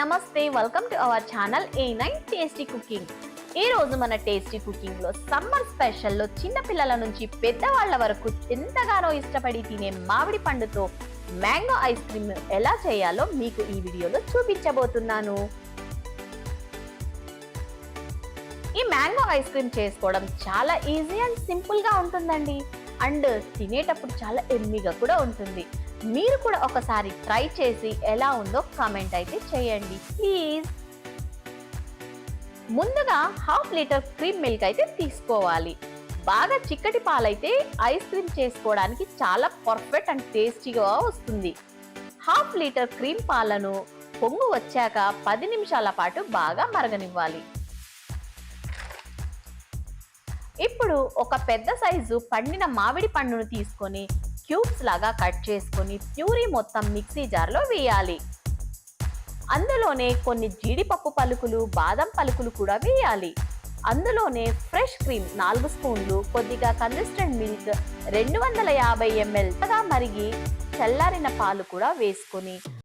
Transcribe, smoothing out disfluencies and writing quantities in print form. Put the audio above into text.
నమస్తే, welcome to our channel A9 tasty cooking. ఈ రోజు మన టేస్టీ కుకింగ్ లో సమ్మర్ స్పెషల్ లో చిన్న పిల్లల నుంచి పెద్దవాళ్ల వరకు ఎంతగానో ఇష్టపడి తినే మామిడి పండుతో మ్యాంగో ఐస్ క్రీమ్ ఎలా చేయాలో మీకు ఈ వీడియోలో చూపించబోతున్నాను. ఈ మ్యాంగో ఐస్ క్రీమ్ చేసుకోవడం చాలా ఈజీ అండ్ సింపుల్ గా ఉంటుందండి. అండ్ తినేటప్పుడు చాలా ఎమ్మీగా కూడా ఉంటుంది. మీరు కూడా ఒకసారి ట్రై చేసి ఎలా ఉందో కామెంట్ అయితే చేయండి ప్లీజ్. ముందుగా హాఫ్ లీటర్ క్రీమ్ మిల్క్ అయితే తీసుకోవాలి. బాగా చిక్కటి పాలైతే ఐస్ క్రీమ్ చేసుకోవడానికి చాలా పర్ఫెక్ట్ అండ్ టేస్టీగా వస్తుంది. హాఫ్ లీటర్ క్రీమ్ పాలను పొంగు వచ్చాక 10 నిమిషాల పాటు బాగా మరగనివ్వాలి. ఇప్పుడు ఒక పెద్ద సైజు పండిన మామిడి పండును తీసుకొని క్యూబ్స్ లాగా కట్ చేసుకొని ప్యూరీ మొత్తం మిక్సీ జార్లో వేయాలి. అందులోనే కొన్ని జీడిపప్పు పలుకులు, బాదం పలుకులు కూడా వేయాలి. అందులోనే ఫ్రెష్ క్రీమ్ 4 స్పూన్లు, కొద్దిగా కన్సిస్టెంట్ మిల్క్ 250 ml మరిగి చల్లారిన పాలు కూడా వేసుకొని